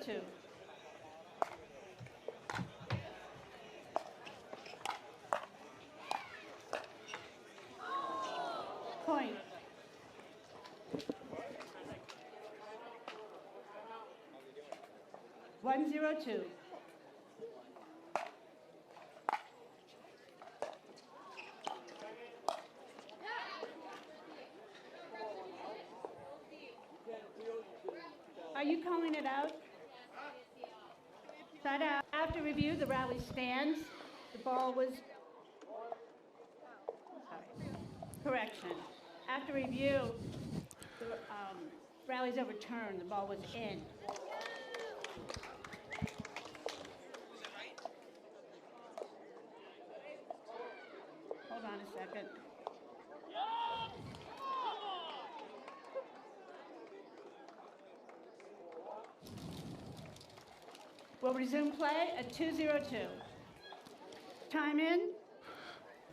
102. Point. One zero two. Are you calling it out? Side out. After review, the rally stands. The ball was. Sorry. Correction. After review, the rally's overturned. The ball was in. Hold on a second. We'll resume play at 2:02. Time in,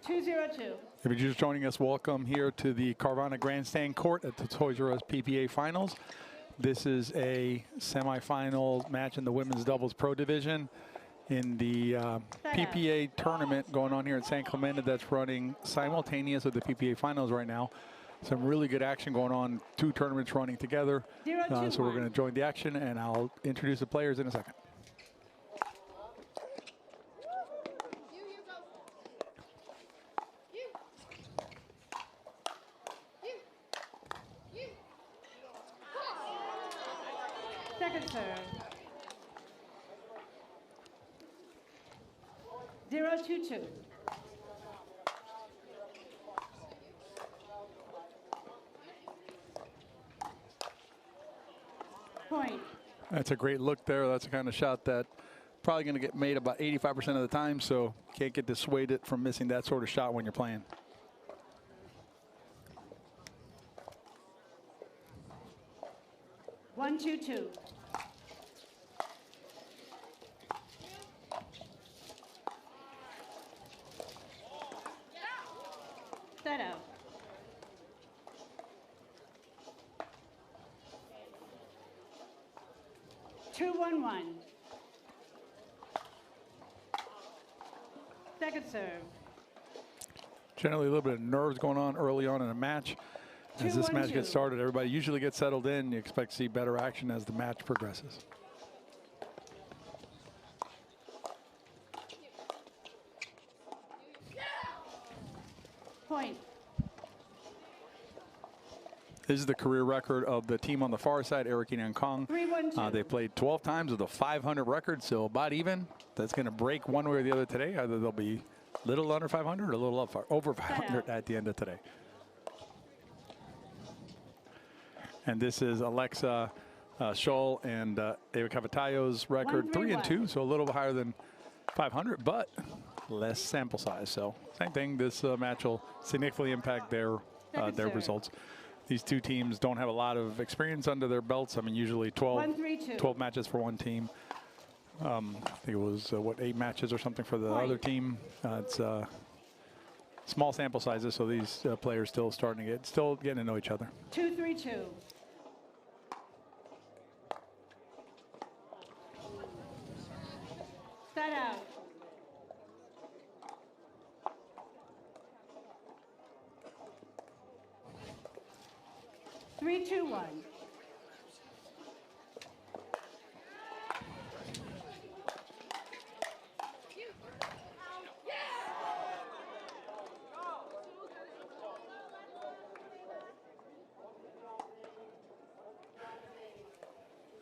2:02. If you're just joining us, welcome here to the Carvana Grandstand Court at the Toys R Us PPA Finals. This is a semifinal match in the Women's Doubles Pro Division in the PPA tournament going on here in San Clemente that's running simultaneous with the PPA Finals right now. Some really good action going on, two tournaments running together. So we're going to join the action, and I'll introduce the players in a second. Second serve. 0-2-2. Point. That's a great look there. That's the kind of shot that probably going to get made about 85% of the time, so can't get dissuaded from missing that sort of shot when you're playing. One, 2-2. Set out. Two, 1-1. Second serve. Generally a little bit of nerves going on early on in a match. As this match gets started, everybody usually gets settled in. You expect to see better action as the match progresses. Point. This is the career record of the team on the far side, Erokhina and Kong. 3-1-2. They played 12 times with a 500 record, so about even. That's going to break one way or the other today. Either they'll be a little under 500 or a little over 500 at the end of today. And this is Alexa Schull and Eva Cavataio's record, 3-2, so a little bit higher than 500, but less sample size. So same thing. This match will significantly impact their results. These two teams don't have a lot of experience under their belts. I mean, usually 12 matches for one team. I think it was, 8 matches or something for the other team. It's small sample sizes, so these players still getting to know each other. 2-3-2. Set out. Three, 2-1.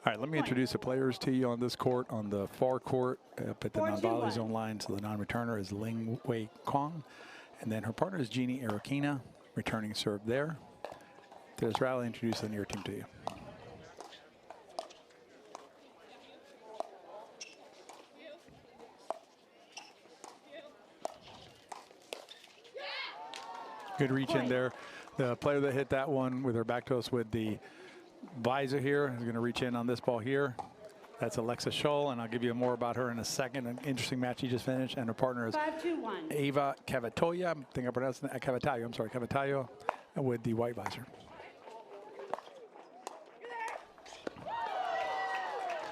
All right, let me introduce the players to you on this court. On the far court, up at the non-volley zone line, so the non-returner is Ling Wei Kong. And then her partner is Jeannie Erokhina, returning serve there. There's Riley, introduce the near team to you. Good reach in there. The player that hit that one with her back to us with the visor here is going to reach in on this ball here. That's Alexa Schull, and I'll give you more about her in a second. An interesting match he just finished, and her partner is 5-2-1. Eva Cavataio. I think I pronounced it Cavataio. I'm sorry, Cavataio, with the white visor.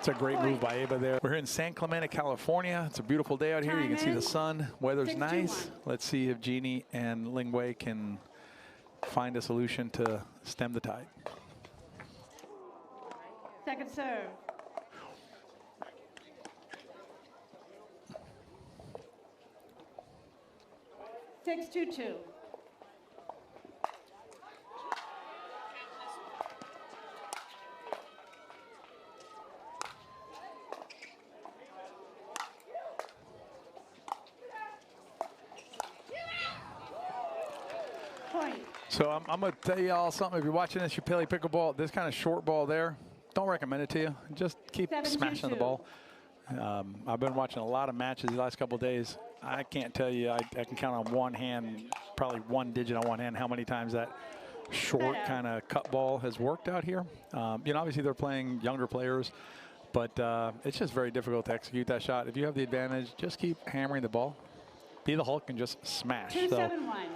It's a great move by Ava there. We're here in San Clemente, California. It's a beautiful day out here. You can see the sun. Weather's nice. Let's see if Jeannie and Ling Wei can find a solution to stem the tide. Second serve. Takes 2-2. So I'm going to tell you all something. If you're watching this, you play pickleball, this kind of short ball there, don't recommend it to you. Just keep smashing the ball. I've been watching a lot of matches the last couple of days. I can't tell you, I can count on one hand, probably one digit on one hand, how many times that short kind of cut ball has worked out here. You know, obviously they're playing younger players, but it's just very difficult to execute that shot. If you have the advantage, just keep hammering the ball. Be the Hulk and just smash. 2-7-1.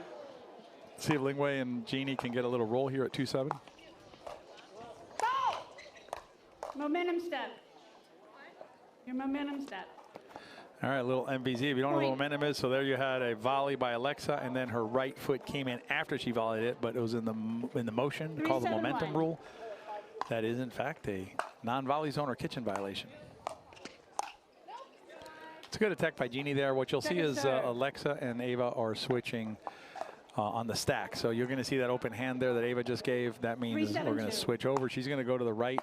See if Ling Wei and Jeannie can get a little roll here at 2-7. Momentum step. Your momentum step. All right, a little MVZ. If you don't know what momentum is, so there you had a volley by Alexa, and then her right foot came in after she volleyed it, but it was in the motion. Called the momentum rule. That is, in fact, a non-volley zone or kitchen violation. It's a good attack by Jeannie there. What you'll see is Alexa and Ava are switching on the stack. So you're going to see that open hand there that Ava just gave. That means we're going to switch over. She's going to go to the right.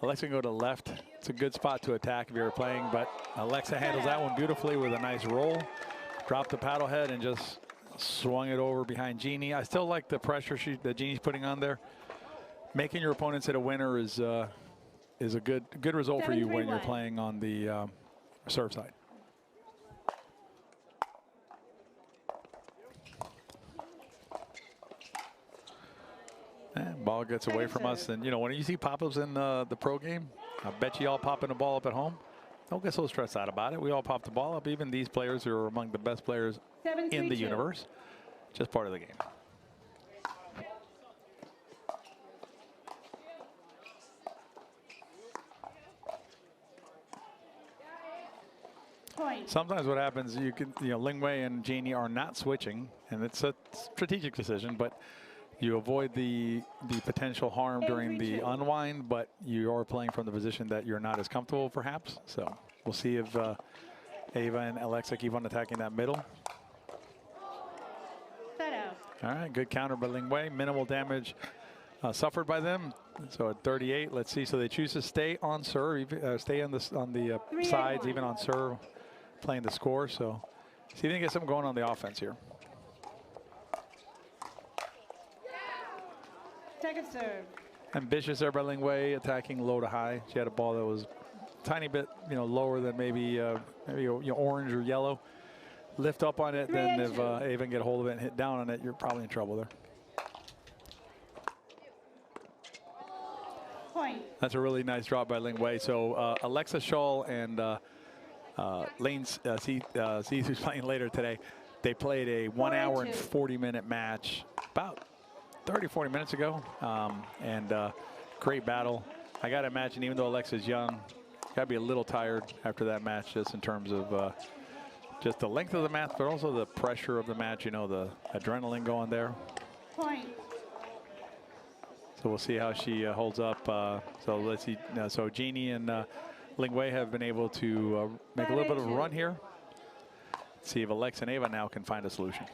Alexa can go to the left. It's a good spot to attack if you're playing, but Alexa handles that one beautifully with a nice roll. Dropped the paddle head and just swung it over behind Jeannie. I still like the pressure that Jeannie's putting on there. Making your opponents hit a winner is a good result for you when you're playing on the serve side. Ball gets away from us, and you know, when you see pop-ups in the pro game, I bet you all popping the ball up at home. Don't get so stressed out about it. We all pop the ball up, even these players who are among the best players in the universe. Just part of the game. Sometimes what happens, you know, Ling Wei and Jeannie are not switching, and it's a strategic decision, but you avoid the potential harm during the unwind, but you are playing from the position that you're not as comfortable, perhaps. So we'll see if Ava and Alexa keep on attacking that middle. All right, good counter by Ling Wei. Minimal damage suffered by them. So at 38, let's see. So they choose to stay on serve, stay on the sides, even on serve, playing the score. So see if they can get something going on the offense here. Second serve. Ambitious there by Ling Wei, attacking low to high. She had a ball that was a tiny bit, you know, lower than maybe orange or yellow. Lift up on it, then if Ava can get a hold of it and hit down on it, you're probably in trouble there. Point. That's a really nice drop by Ling Wei. So Alexa Schull and Lane C, who's playing later today, they played a 1 hour and 40-minute match about 30-40 minutes ago, and great battle. I got to imagine, even though Alexa's young, got to be a little tired after that match, just in terms of just the length of the match, but also the pressure of the match, you know, the adrenaline going there. Point. So we'll see how she holds up. So let's see. So Jeannie and Ling Wei have been able to make a little bit of a run here. Let's see if Alexa and Ava now can find a solution.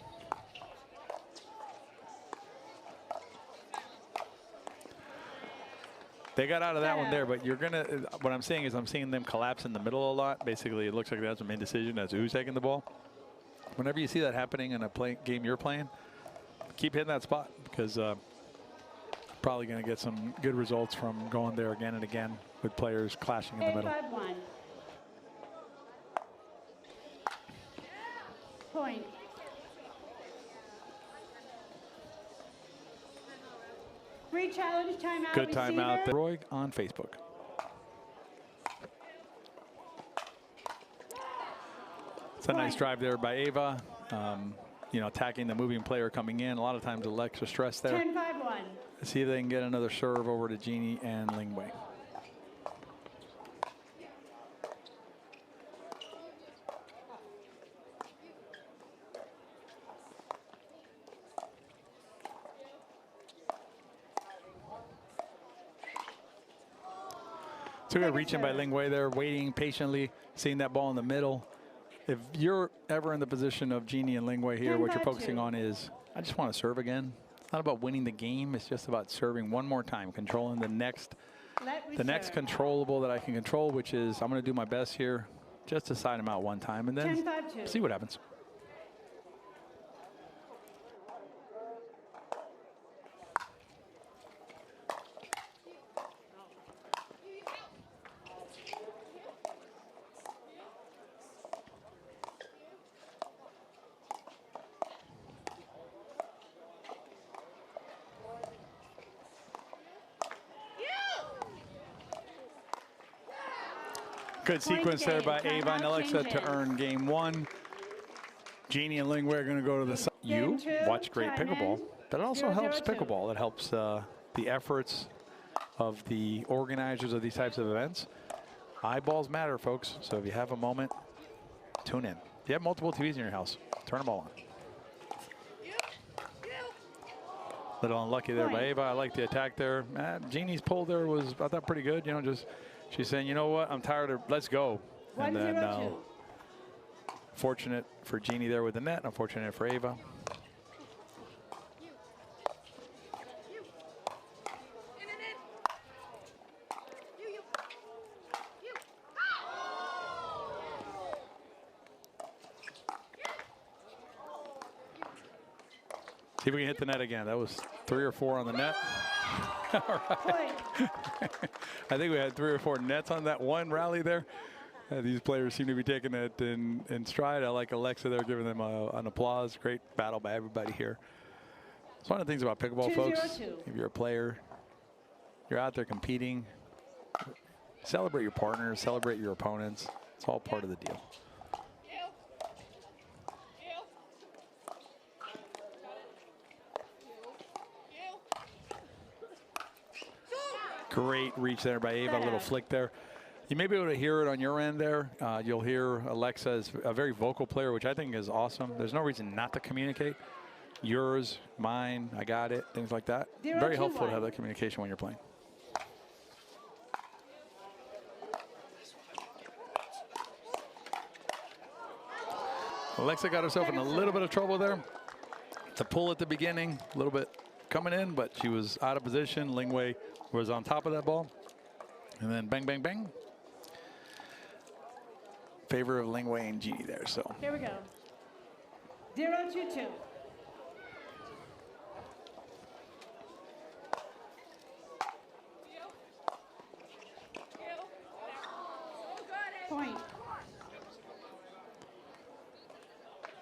They got out of that one there, but you're gonna. What I'm saying is, I'm seeing them collapse in the middle a lot. Basically, it looks like that's some indecision as to who's taking the ball. Whenever you see that happening in a game you're playing, keep hitting that spot, because probably going to get some good results from going there again and again with players clashing in the middle. 8-5-1. Point. Free challenge timeout. Good timeout there. Roy on Facebook. It's a nice drive there by Ava. You know, attacking the moving player coming in. A lot of times Alexa stress there. 10-5-1. Let's see if they can get another serve over to Jeannie and Ling Wei. So we got reaching by Ling Wei there, waiting patiently, seeing that ball in the middle. If you're ever in the position of Jeannie and Ling Wei here, what you're focusing on is, I just want to serve again. It's not about winning the game. It's just about serving one more time, controlling the next controllable that I can control, which is I'm going to do my best here just to side him out one time and then see what happens. Good sequence there by Ava and Alexa to earn game 1. Jeannie and Ling Wei are going to go to the side. You watch great pickleball, but it also helps pickleball. It helps the efforts of the organizers of these types of events. Eyeballs matter, folks. So if you have a moment, tune in. If you have multiple TVs in your house, turn them all on. Little unlucky there by Ava. I like the attack there. Jeannie's pull there was, I thought, pretty good. You know, just she's saying, you know what, I'm tired of, let's go. And then fortunate for Jeannie there with the net, unfortunate for Ava. See if we can hit the net again. That was 3 or 4 on the net. All right. I think we had 3 or 4 nets on that one rally there. These players seem to be taking it in stride. I like Alexa there, giving them an applause. Great battle by everybody here. It's one of the things about pickleball, folks. If you're a player, you're out there competing, celebrate your partners, celebrate your opponents. It's all part of the deal. Great reach there by Ava, a little flick there. You may be able to hear it on your end there. You'll hear Alexa is a very vocal player, which I think is awesome. There's no reason not to communicate. Yours, mine, I got it, things like that. Very helpful to have that communication when you're playing. Alexa got herself in a little bit of trouble there. To pull at the beginning, a little bit coming in, but she was out of position. Ling Wei was on top of that ball. And then bang, bang, bang. Favor of Ling Wei and Jeannie there, so. Here we go. 0-2-2. Point.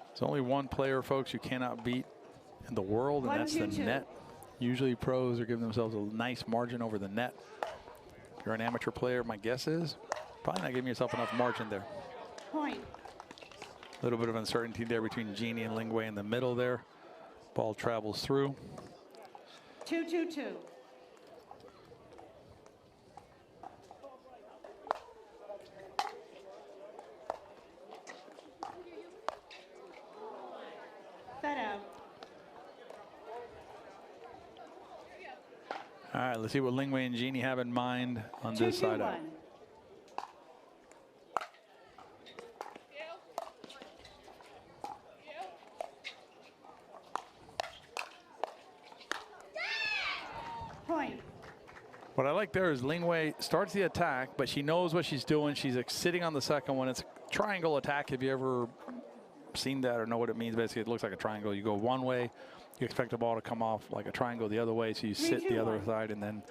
There's only one player, folks, you cannot beat in the world, and that's the net. Usually pros are giving themselves a nice margin over the net. If you're an amateur player, my guess is probably not giving yourself enough margin there. Point. A little bit of uncertainty there between Jeannie and Ling Wei in the middle there. Ball travels through. 2-2-2. That out. All right, let's see what Ling Wei and Jeannie have in mind on this side out. Point. What I like there is Ling Wei starts the attack, but she knows what she's doing. She's sitting on the second one. It's a triangle attack. Have you ever seen that or know what it means? Basically, it looks like a triangle. You go one way, you expect the ball to come off like a triangle the other way, so you sit the other side, and then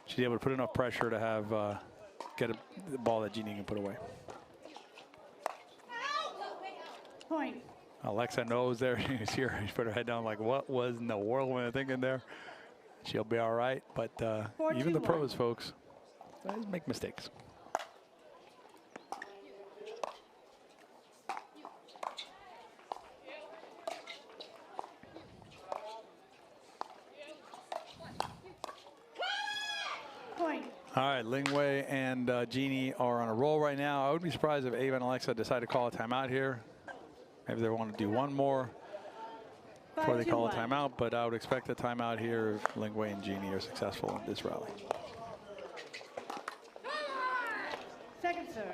she's able to put enough pressure to have get the ball that Jeannie can put away. Point. Alexa knows there. She's here. She put her head down like, what was in the world am I thinking there? She'll be all right, but even the pros, folks, they make mistakes. Point. All right, Ling Wei and Jeannie are on a roll right now. I would be surprised if Ava and Alexa decide to call a timeout here. Maybe they want to do one more before they call a timeout, but I would expect a timeout here if Ling Wei and Jeannie are successful in this rally. Second serve.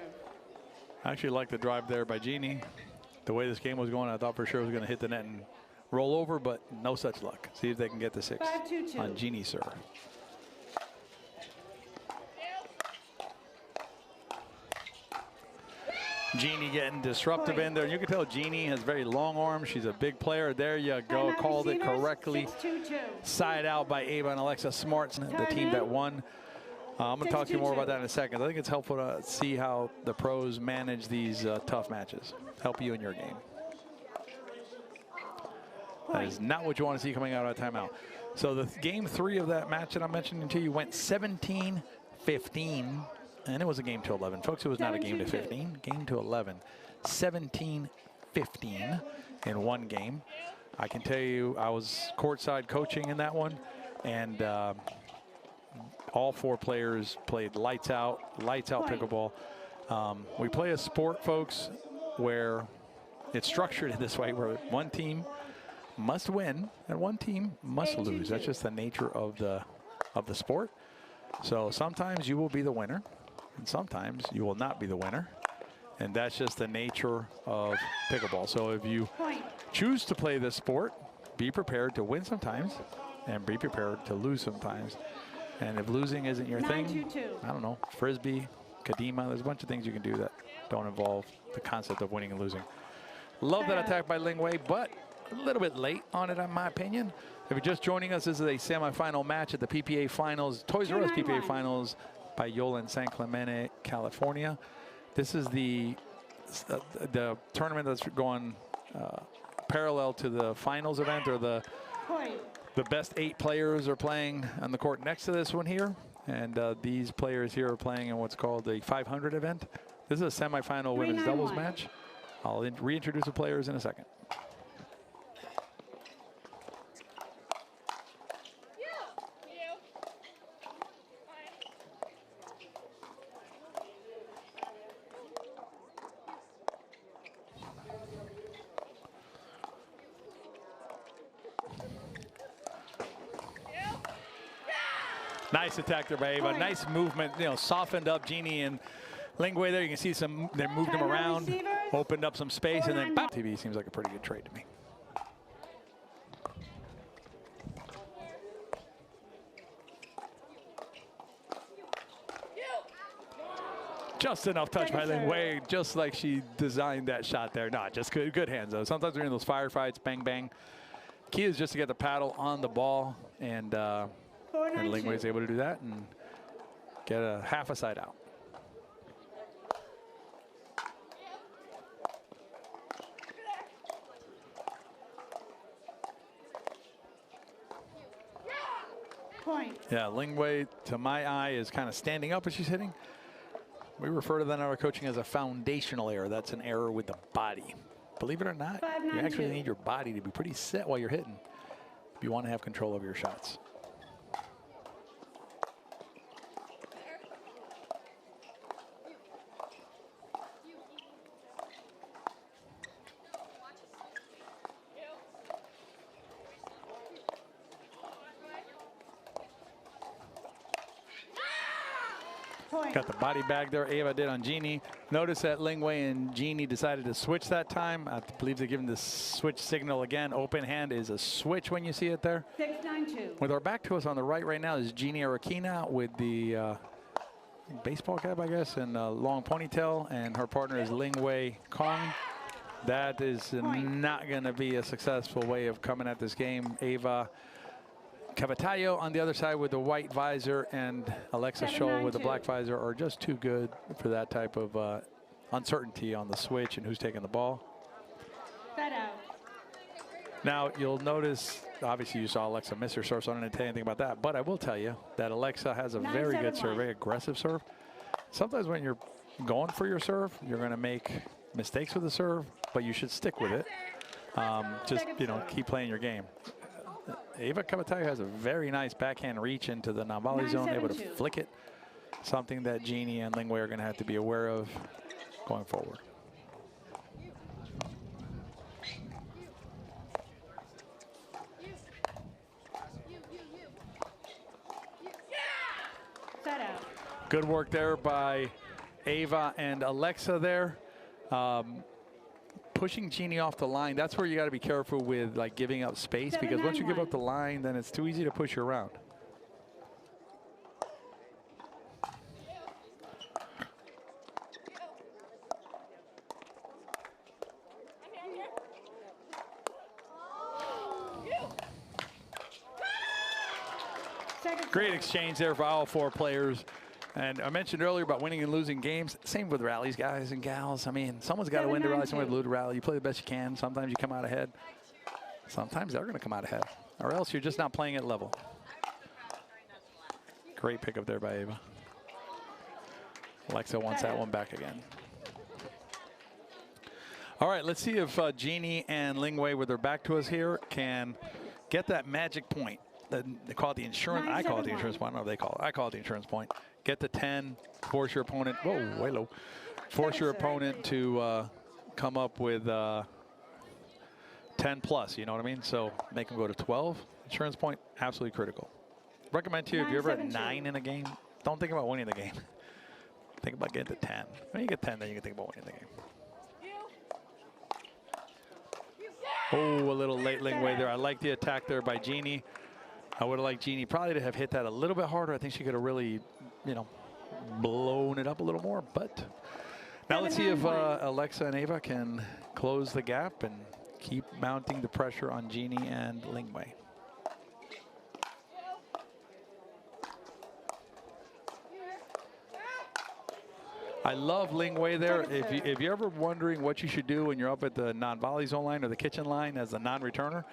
I actually like the drive there by Jeannie. The way this game was going, I thought for sure it was going to hit the net and roll over, but no such luck. See if they can get the 6 5-2-2. on Jeannie's serve. Jeannie getting disruptive in there. You can tell Jeannie has very long arms. She's a big player. There you go. Timeout Called it receivers, correctly. 6-2-2. Side out by Ava and Alexa Smarts, the team that won. I'm going to talk to you more about that in a second. I think it's helpful to see how the pros manage these tough matches. Help you in your game. That is not what you want to see coming out of a timeout. So the game 3 of that match that I'm mentioning to you went 17-15. And it was a game to 11. Folks, it was not a game to 15. Game to 11. 17-15 in one game. I can tell you I was courtside coaching in that one. And all 4 players played lights out pickleball. We play a sport, folks, where it's structured in this way, where one team must win and one team must lose. That's just the nature of the sport. So sometimes you will be the winner, and sometimes you will not be the winner. And that's just the nature of pickleball. So if you choose to play this sport, be prepared to win sometimes and be prepared to lose sometimes. And if losing isn't your thing, I don't know, Frisbee, Kadima, there's a bunch of things you can do that don't involve the concept of winning and losing. Love that attack by Ling Wei, but a little bit late on it, in my opinion. If you're just joining us, this is a semifinal match at the PPA Finals, Toys R Us PPA Finals by Yola in San Clemente, California. This is the tournament that's going parallel to the finals event, or the best 8 players are playing on the court next to this one here. And these players here are playing in what's called the 500 event. This is a semifinal women's doubles match. I'll reintroduce the players in a second. Nice attack there by Ava. Nice movement, you know, softened up Jeannie and Ling Wei there. You can see some, they moved them around, opened up some space, and then bop. TV seems like a pretty good trade to me. Just enough touch by Ling Wei, just like she designed that shot there. Not just good hands, though. Sometimes we're in those firefights, bang, bang. Key is just to get the paddle on the ball, and Ling Wei is able to do that and get a half a side out. Point. Yeah, Ling Wei, to my eye, is kind of standing up as she's hitting. We refer to that in our coaching as a foundational error. That's an error with the body. Believe it or not, you actually need your body to be pretty set while you're hitting if you want to have control over your shots. Got the body bag there. Ava did on Jeannie. Notice that Ling Wei and Jeannie decided to switch that time. I believe they're giving the switch signal again. Open hand is a switch when you see it there. 6-9-2. With our back to us on the right now is Jeannie Erokhina with the baseball cap, I guess, and a long ponytail. And her partner is Ling Wei Kong. That is not going to be a successful way of coming at this game. Ava Cavataio on the other side with the white visor, and Alexa Schull with the black visor are just too good for that type of uncertainty on the switch and who's taking the ball. Set out. Now, you'll notice, obviously you saw Alexa miss her serve, so I don't need to tell you anything about that. But I will tell you that Alexa has a very good serve, very aggressive serve. Sometimes when you're going for your serve, you're going to make mistakes with the serve, but you should stick with it. Just, you know, keep playing your game. Ava Cavataio has a very nice backhand reach into the non-volley zone, able to flick it. Something that Jeannie and Ling Wei are going to have to be aware of going forward. Set out. Good work there by Ava and Alexa there. Pushing Jeannie off the line, that's where you got to be careful with like giving up space, because once you give up the line, then it's too easy to push you around. Great exchange there for all 4 players. And I mentioned earlier about winning and losing games. Same with rallies, guys and gals. I mean, someone's got to win the rally, someone's got to lose the rally. You play the best you can. Sometimes you come out ahead. Sometimes they're going to come out ahead. Or else you're just not playing at level. Great pickup there by Ava. Alexa wants that one back again. All right, let's see if Jeannie and Lingwei, with their back to us here, can get that magic point. They call it the insurance. I call it the insurance point. I don't know what they call it. I call it the insurance point. Get the 10, force your opponent. Whoa, way low. Force your opponent to come up with 10 plus. You know what I mean? So make them go to 12. Insurance point, absolutely critical. Recommend to you, if you're ever at 9 in a game, don't think about winning the game. Think about getting to 10. When you get 10, then you can think about winning the game. Oh, a little late Lingwei there. I like the attack there by Jeannie. I would have liked Jeannie probably to have hit that a little bit harder. I think she could have really, you know, blown it up a little more. But now let's see if Alexa and Ava can close the gap and keep mounting the pressure on Jeannie and Lingwei. I love Lingwei there. If you're ever wondering what you should do when you're up at the non-volley zone line or the kitchen line as a non-returner,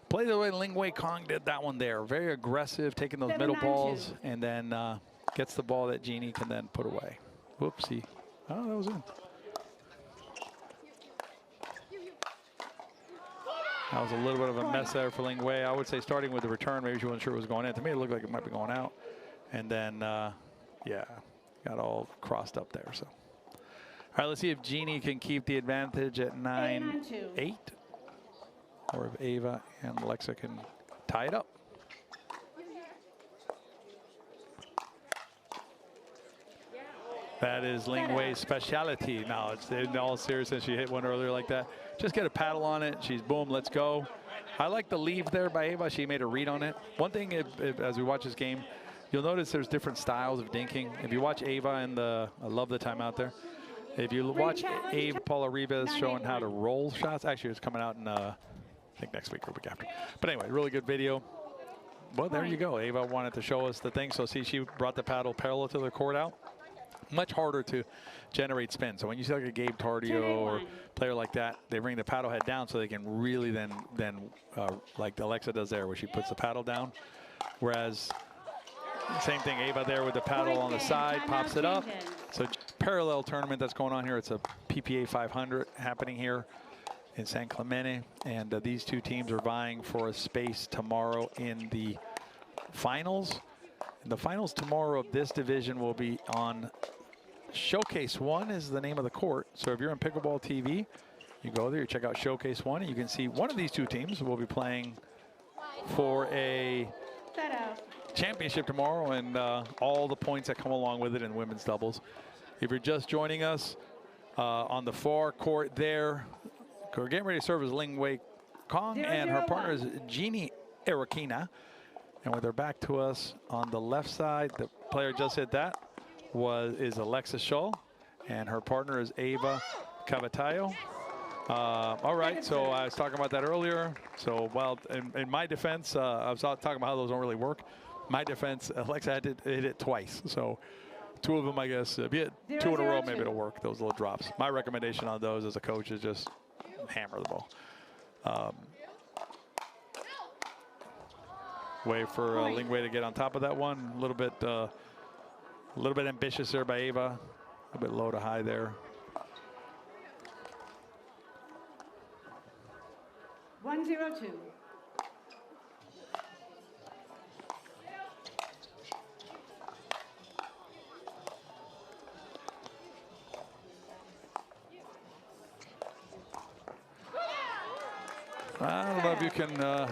play the way Lingwei Kong did that one there. Very aggressive, taking those middle balls, and then gets the ball that Jeannie can then put away. Whoopsie. Oh, that was in. That was a little bit of a mess there for Lingwei. I would say starting with the return, maybe she wasn't sure it was going in. To me, it looked like it might be going out. And then, yeah, got all crossed up there. So, all right, let's see if Jeannie can keep the advantage at 9-8. Or if Ava and Alexa can tie it up. That is Lingwei's specialty. Now, it's in all seriousness, she hit one earlier like that. Just get a paddle on it. She's boom, let's go. I like the leave there by Ava. She made a read on it. One thing, as we watch this game, you'll notice there's different styles of dinking. If you watch Ava and I love the timeout there. If you watch Ava Paula Ribas showing how to roll shots, actually it's coming out in I think next week or week after. But anyway, really good video. Well, there you go. Ava wanted to show us the thing. So see, she brought the paddle parallel to the court out. Much harder to generate spin. So when you see like a Gabe Tardio or player like that, they bring the paddle head down so they can really then like Alexa does there, where she puts the paddle down. Whereas same thing, Ava there with the paddle on the side, pops it up. So parallel tournament that's going on here. It's a PPA 500 happening here in San Clemente, and these two teams are vying for a space tomorrow in the finals. And the finals tomorrow of this division will be on Showcase 1 is the name of the court. So if you're on Pickleball TV, you go there, you check out Showcase 1, and you can see one of these two teams will be playing for a championship tomorrow, and all the points that come along with it in women's doubles. If you're just joining us on the far court there, we're getting ready to serve as Lingwei Kong, and her partner is Jeannie Erokhina. And with her back to us on the left side, the player just hit that is Alexa Schull, and her partner is Ava Cavataio. All right, so I was talking about that earlier. So, well, in my defense, I was talking about how those don't really work. My defense, Alexa had to hit it twice. So, two of them, I guess, if you hit two in a row, maybe it'll work, those little drops. My recommendation on those as a coach is just hammer the ball. Way for Lingwei to get on top of that one. A little bit ambitious there by Ava. A bit low to high there. 1-0-2. I don't know if you can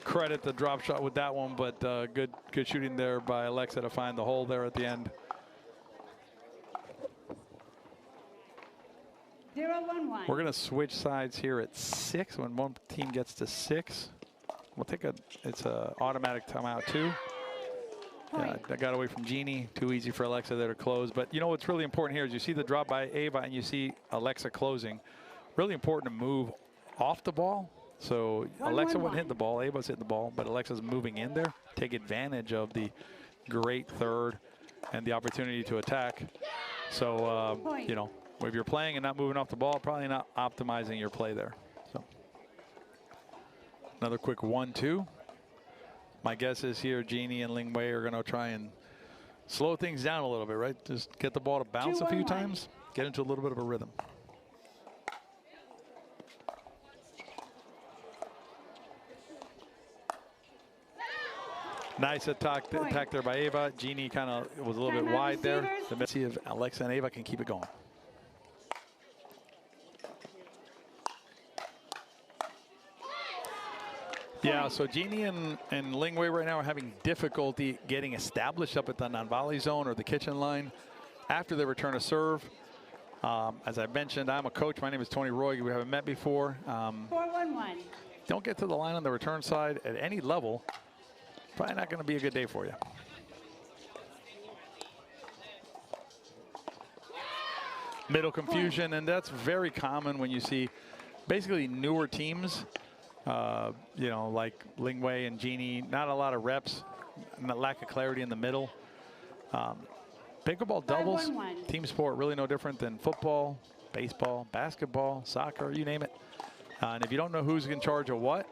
credit the drop shot with that one, but good shooting there by Alexa to find the hole there at the end. 0-1-1. We're going to switch sides here at 6. When one team gets to 6, we'll take it's a automatic timeout too. Yeah, that got away from Jeannie. Too easy for Alexa there to close. But you know what's really important here is you see the drop by Ava and you see Alexa closing. Really important to move off the ball. So Alexa wouldn't hit the ball. Ava's hitting the ball, but Alexa's moving in there. Take advantage of the great third and the opportunity to attack. So, you know, if you're playing and not moving off the ball, probably not optimizing your play there. So another quick 1-2. My guess is here Jeannie and Ling Wei are going to try and slow things down a little bit, right? Just get the ball to bounce a few times, get into a little bit of a rhythm. Nice attack there by Ava. Jeannie kind of was a little bit wide there. Let's see if Alexa and Ava can keep it going. Yeah, so Jeannie and Ling Wei right now are having difficulty getting established up at the non-volley zone or the kitchen line after they return a serve. As I mentioned, I'm a coach. My name is Tony Roy. We haven't met before. 4-1-1. Don't get to the line on the return side at any level. Probably not going to be a good day for you. Middle confusion, and that's very common when you see basically newer teams. You know, like Ling Wei and Jeannie, not a lot of reps, lack of clarity in the middle. Pickleball doubles, team sport, really no different than football, baseball, basketball, soccer, you name it. And if you don't know who's in charge of what,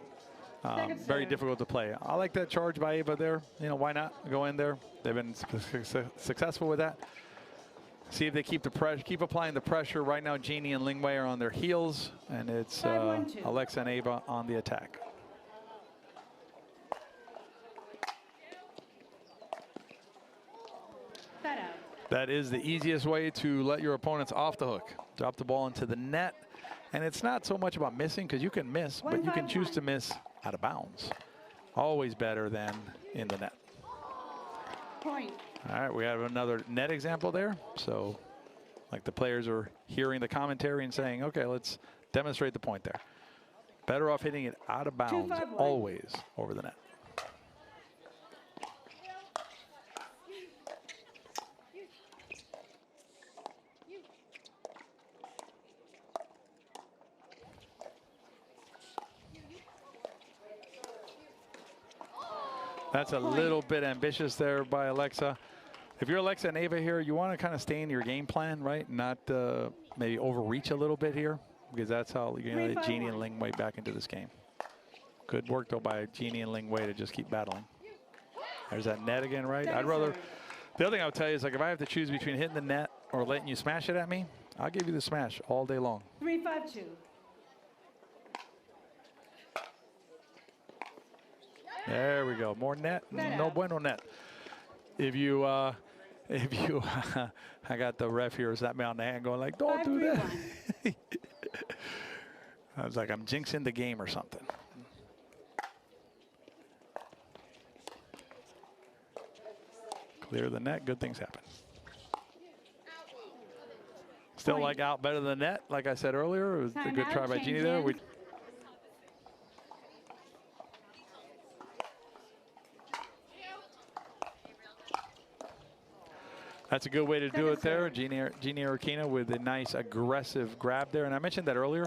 very difficult to play. I like that charge by Ava there. You know, why not go in there? They've been successful with that. See if they keep the pressure, keep applying the pressure. Right now, Jeannie and Ling Wei are on their heels, and it's Alexa and Ava on the attack. That is the easiest way to let your opponents off the hook. Drop the ball into the net, and it's not so much about missing, because you can miss, but you can choose to miss out of bounds. Always better than in the net. Point. All right, we have another net example there. So, like, the players are hearing the commentary and saying, okay, let's demonstrate the point there. Better off hitting it out of bounds, always over the net. That's a little bit ambitious there by Alexa. If you're Alexa and Ava here, you want to kind of stay in your game plan, right? Not maybe overreach a little bit here, because that's how you're going to get Jeannie and Ling Wei back into this game. Good work, though, by Jeannie and Ling Wei to just keep battling. There's that net again, right? I'd rather. The other thing I'll tell you is, like, if I have to choose between hitting the net or letting you smash it at me, I'll give you the smash all day long. 3-5-2. There we go. More net. No bueno net. If you, I got the ref here slapped me on the hand going like, don't do that. I was like, I'm jinxing the game or something. Clear the net. Good things happen. Still like out better than net. Like I said earlier, it was a good try by Jeannie there. That's a good way to do it there. Jeannie Erokhina with a nice aggressive grab there. And I mentioned that earlier.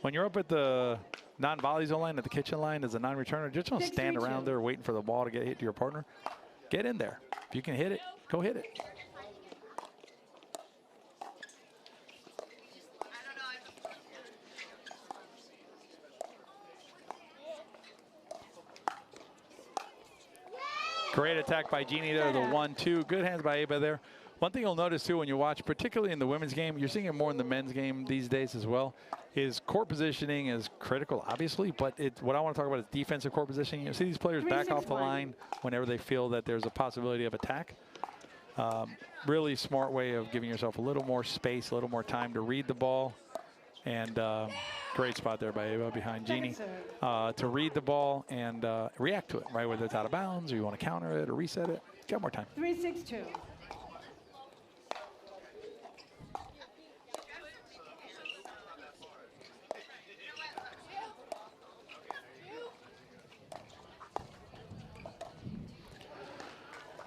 When you're up at the non-volley zone line, at the kitchen line as a non-returner, just don't stand around there waiting for the ball to get hit to your partner. Get in there. If you can hit it, go hit it. Great attack by Jeannie there, the 1-2. Good hands by Ava there. One thing you'll notice, too, when you watch, particularly in the women's game, you're seeing it more in the men's game these days as well, is court positioning is critical, obviously, but what I want to talk about is defensive court positioning. You see these players back off the line whenever they feel that there's a possibility of attack. Really smart way of giving yourself a little more space, a little more time to read the ball. And great spot there by Ava behind Jeannie to read the ball and react to it, right? Whether it's out of bounds or you want to counter it or reset it. Got more time.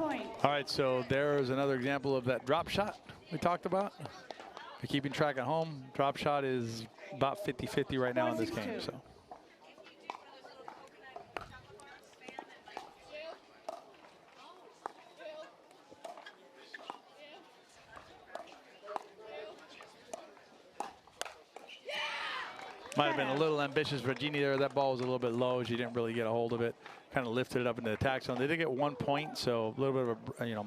Point. All right, so there's another example of that drop shot we talked about. If you're keeping track at home, drop shot is about 50-50 right now in this game. So. Might have been a little ambitious for Jeannie there. That ball was a little bit low. She didn't really get a hold of it. Kind of lifted it up into the attack zone. They did get 1 point, so a little bit of a,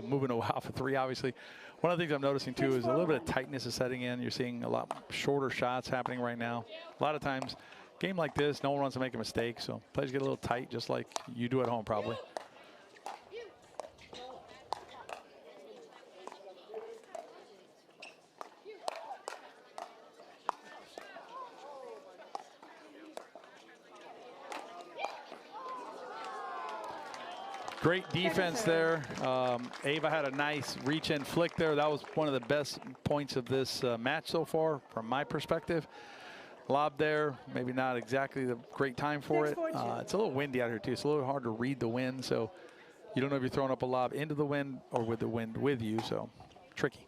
moving off a three, obviously. One of the things I'm noticing, too, is a little bit of tightness is setting in. You're seeing a lot shorter shots happening right now. A lot of times, game like this, no one wants to make a mistake, so players get a little tight, just like you do at home, probably. Great defense there. Ava had a nice reach-in flick there. That was one of the best points of this match so far, from my perspective. Lob there, maybe not exactly the great time for it. It's a little windy out here, too. It's a little hard to read the wind, so you don't know if you're throwing up a lob into the wind or with the wind with you, so tricky.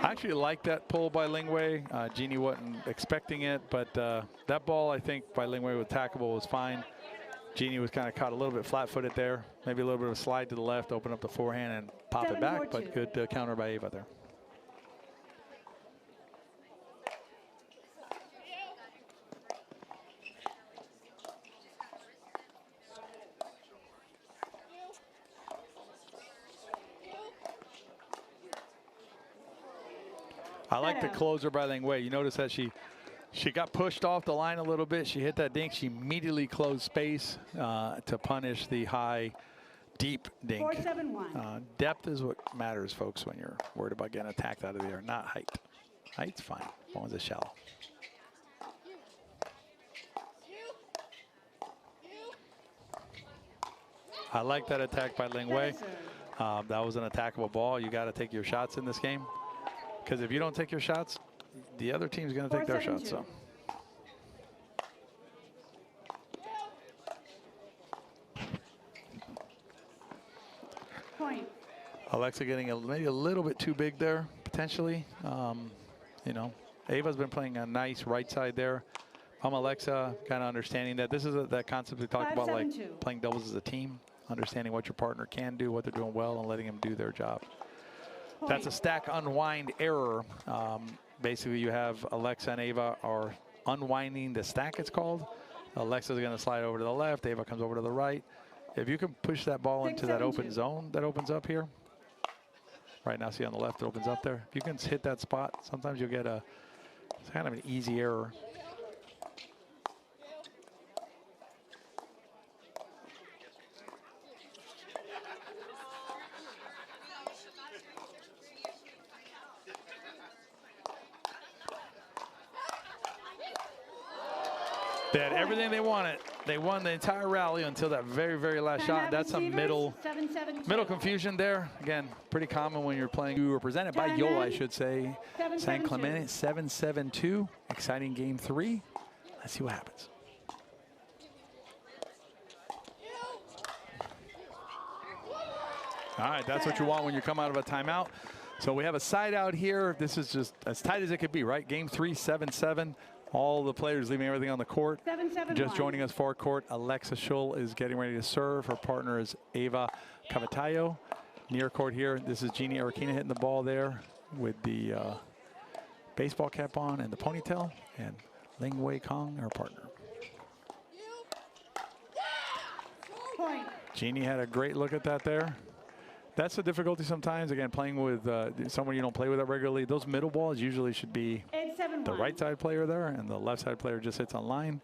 I actually like that pull by Lingwei. Jeannie wasn't expecting it, but that ball, I think, by Lingwei with tackable was fine. Jeannie was kind of caught a little bit flat-footed there. Maybe a little bit of a slide to the left, open up the forehand and pop it back, but good counter by Ava there. I like the closer by Lingwei. You notice that she got pushed off the line a little bit. She hit that dink. She immediately closed space to punish the high, deep dink. 4-7-1. Depth is what matters, folks, when you're worried about getting attacked out of the air, not height. Height's fine, as long as it's shallow. I like that attack by Lingwei. That was an attackable ball. You got to take your shots in this game. Because if you don't take your shots, the other team's going to take their shots. So. Point. Alexa getting maybe a little bit too big there, potentially. You know, Ava's been playing a nice right side there. Alexa kind of understanding that this is that concept we talked about, like playing doubles as a team, understanding what your partner can do, what they're doing well, and letting them do their job. That's a stack unwind error. Basically, you have Alexa and Ava are unwinding the stack, it's called. Alexa's going to slide over to the left. Ava comes over to the right. If you can push that ball into that open zone that opens up here. Right now, see on the left, it opens up there. If you can hit that spot, sometimes you'll get it's kind of an easy error. They had everything they wanted. They won the entire rally until that very, very last shot. That's some middle confusion there. Again, pretty common when you're playing. You were presented by Yola, I should say. San Clemente, 7-7-2. Exciting game 3. Let's see what happens. All right, that's what you want when you come out of a timeout. So we have a side out here. This is just as tight as it could be, right? Game 3, 7-7. All the players leaving everything on the court. 7-7-1. Just joining us for court, Alexa Schull is getting ready to serve. Her partner is Ava Cavataio. Near court here, this is Jeannie Erokhina hitting the ball there with the baseball cap on and the ponytail. And Lingwei Kong, her partner. Point. Jeannie had a great look at that there. That's the difficulty sometimes. Again, playing with someone you don't play with that regularly. Those middle balls usually should be the right side player there, and the left side player just hits on line.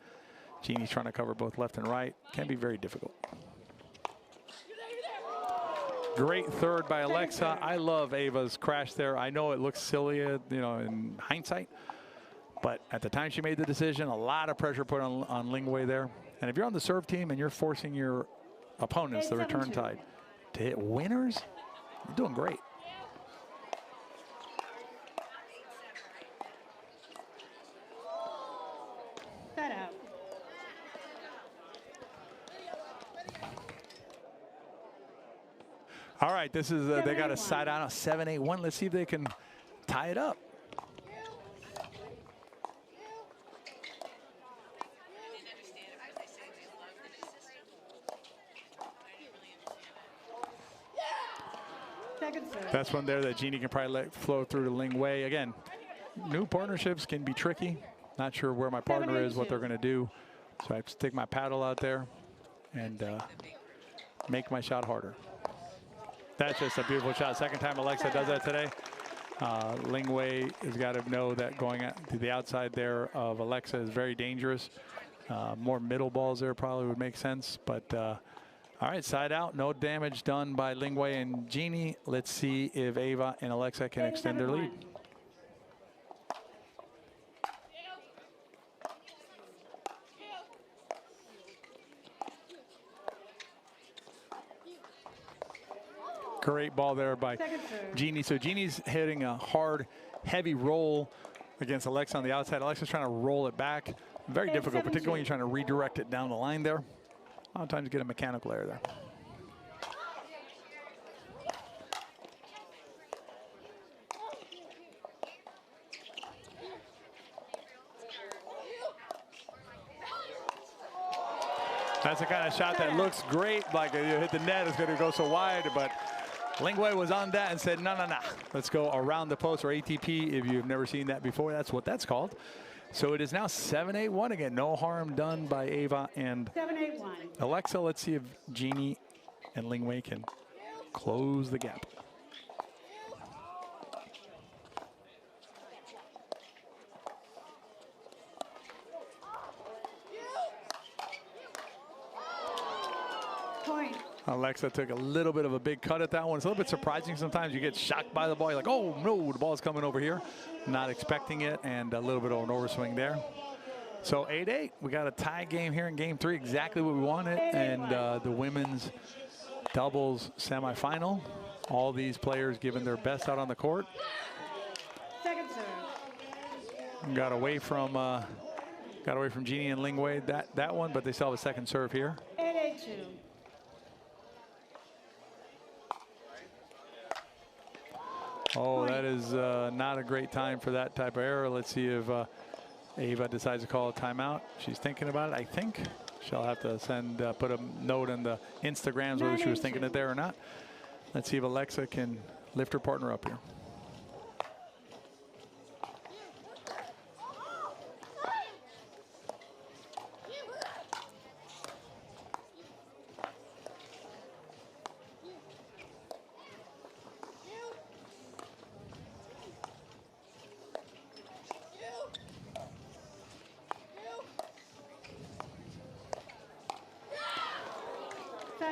Jeannie's trying to cover both left and right. Can be very difficult. Great third by Alexa. I love Ava's crash there. I know it looks silly, you know, in hindsight, but at the time she made the decision, a lot of pressure put on Lingwei there. And if you're on the serve team and you're forcing your opponents, the return tide, to hit winners, you're doing great. All right, this is they got a 7-8-1. side out, 7-8-1. Let's see if they can tie it up. Second serve. That's one there that Jeannie can probably let flow through to Ling Wei. Again, new partnerships can be tricky. Not sure where my partner is, what they're going to do. So I have to stick my paddle out there and make my shot harder. That's just a beautiful shot. Second time Alexa does that today. Ling Wei has got to know that going to the outside there of Alexa is very dangerous. More middle balls there probably would make sense. But all right, side out. No damage done by Ling Wei and Jeannie. Let's see if Ava and Alexa can extend their lead. Great ball there by Jeannie. So Jeannie's hitting a hard, heavy roll against Alexa on the outside. Alexa's trying to roll it back. Very difficult, particularly when you're trying to redirect it down the line there. A lot of times you get a mechanical error there. That's the kind of shot that looks great, like you hit the net, it's going to go so wide, but Ling Wei was on that and said, no, no, no. Let's go around the post, or ATP. If you've never seen that before, that's what that's called. So it is now 7-8-1 again. No harm done by Ava and 7-8-1. Alexa. Let's see if Jeannie and Ling Wei can close the gap. Point. Alexa took a little bit of a big cut at that one. It's a little bit surprising sometimes. You get shocked by the ball. You're like, oh, no, the ball's coming over here. Not expecting it, and a little bit of an overswing there. So 8-8. We got a tie game here in game 3, exactly what we wanted. And the women's doubles semifinal. All these players giving their best out on the court. Second serve. Got away from Jeannie and Ling Wei that one, but they still have a second serve here. 8-8-2. Oh, that is not a great time for that type of error. Let's see if Ava decides to call a timeout. She's thinking about it, I think. She'll have to put a note in the Instagrams whether she was thinking it there or not. Let's see if Alexa can lift her partner up here.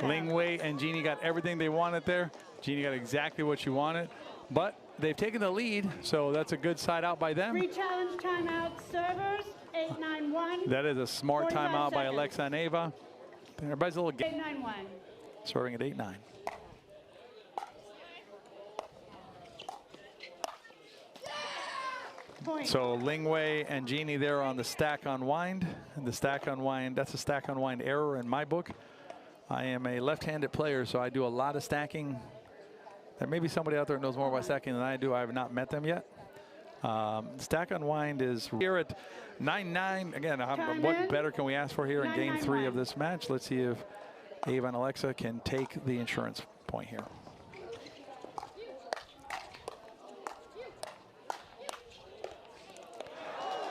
Ling Wei and Jeannie got everything they wanted there. Jeannie got exactly what she wanted, but they've taken the lead, so that's a good side out by them. Re-challenge timeout, servers, 8-9-1. That is a smart timeout by seconds. Alexa and Ava. Everybody's a little 8-9-1. serving at 8-9. Point. So Ling Wei and Jeannie there on the stack unwind. And the stack unwind, that's a stack unwind error in my book. I am a left-handed player, so I do a lot of stacking. There may be somebody out there who knows more about stacking than I do. I have not met them yet. Stack unwind is here at 9-9. Again, what better can we ask for here in game 3 of this match? Let's see if Ava and Alexa can take the insurance point here.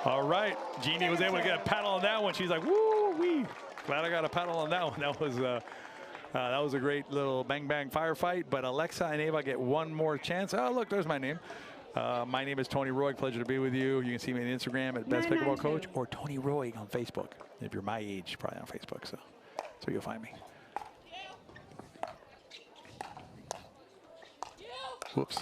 All right, Jeannie was able to get a paddle on that one. She's like, woo-wee. Glad I got a paddle on that one. That was a great little bang-bang firefight. But Alexa and Ava get one more chance. Oh, look, there's my name. My name is Tony Roy. Pleasure to be with you. You can see me on Instagram at Best Pickleball Coach or Tony Roy on Facebook. If you're my age, probably on Facebook, so you'll find me. Whoops.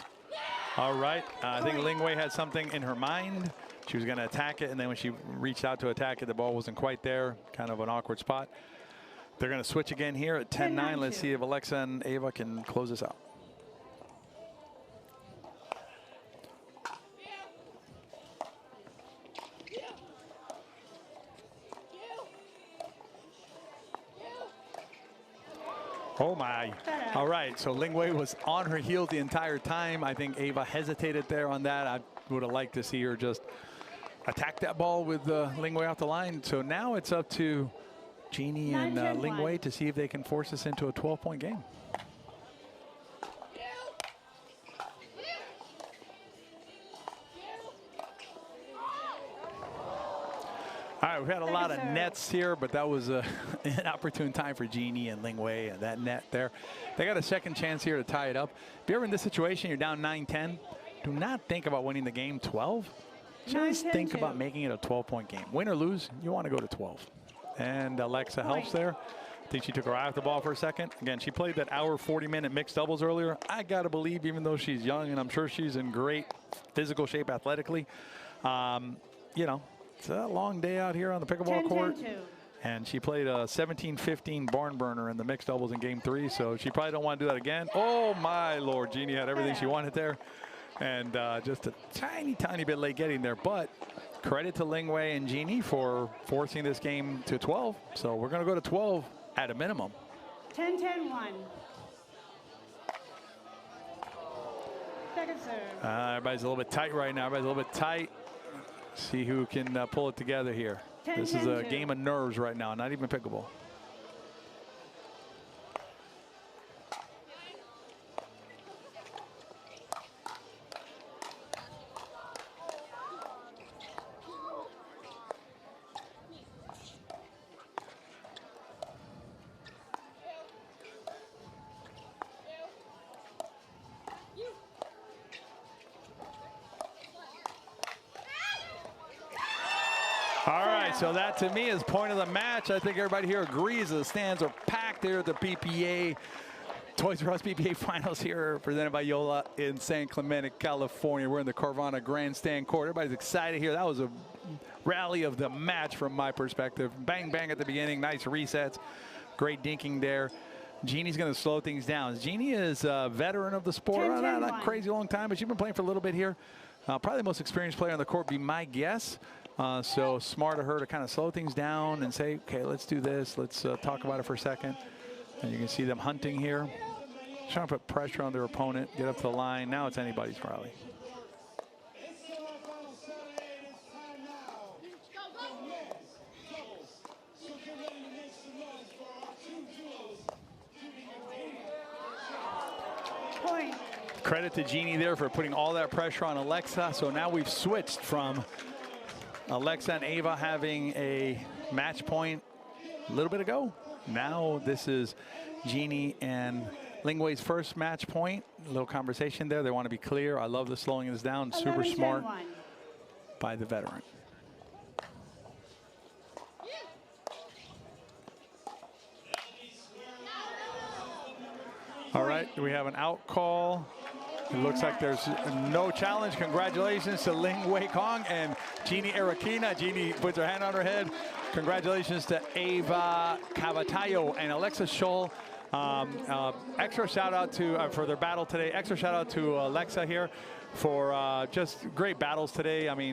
All right. I think Ling Wei had something in her mind. She was going to attack it, and then when she reached out to attack it, the ball wasn't quite there. Kind of an awkward spot. They're going to switch again here at 10-9. Let's see if Alexa and Ava can close this out. Oh my. All right, so Ling Wei was on her heels the entire time. I think Ava hesitated there on that. I would have liked to see her just attack that ball with Ling Wei off the line. So now it's up to Jeannie and Ling Wei to see if they can force this into a 12-point game. All right, we've had a lot of nets here, but that was an opportune time for Jeannie and Ling Wei and that net there. They got a second chance here to tie it up. If you're ever in this situation, you're down 9-10, do not think about winning the game 12. Just think about making it a 12-point game. Win or lose, you want to go to 12. And Alexa helps there. I think she took her eye off the ball for a second. Again, she played that hour 40-minute mixed doubles earlier. I got to believe, even though she's young, and I'm sure she's in great physical shape athletically, you know, it's a long day out here on the pickleball court. And she played a 17-15 barn burner in the mixed doubles in game 3, so she probably don't want to do that again. Oh, my Lord. Jeannie had everything she wanted there. And just a tiny, tiny bit late getting there. But credit to Ling Wei and Jeannie for forcing this game to 12. So we're going to go to 12 at a minimum. 10-10-1. Second serve. Everybody's a little bit tight right now. Everybody's a little bit tight. See who can pull it together here. This is a game of nerves right now, not even pickleball. All right, so that to me is point of the match. I think everybody here agrees the stands are packed there at the PPA. Toys R Us PPA finals here presented by Yola in San Clemente, California. We're in the Carvana Grandstand Court. Everybody's excited here. That was a rally of the match from my perspective. Bang, bang at the beginning. Nice resets. Great dinking there. Jeannie's going to slow things down. Jeannie is a veteran of the sport. Not crazy long time, but she's been playing for a little bit here. Probably the most experienced player on the court, be my guess. So smart of her to kind of slow things down and say, okay, let's do this. Let's talk about it for a second. And you can see them hunting here. Trying to put pressure on their opponent, get up to the line. Now it's anybody's rally. Point. Credit to Jeannie there for putting all that pressure on Alexa. So now we've switched from Alexa and Ava having a match point a little bit ago. Now this is Jeannie and Ling Wei's first match point. A little conversation there. They want to be clear. I love the slowing this down. Super smart by the veteran. All right, we have an out call. It looks like there's no challenge. Congratulations to Ling Wei Kong and Jeannie Erokhina. Jeannie puts her hand on her head. Congratulations to Ava Cavataio and Alexa Schull. Extra shout out to for their battle today. Extra shout out to Alexa here for just great battles today. I mean,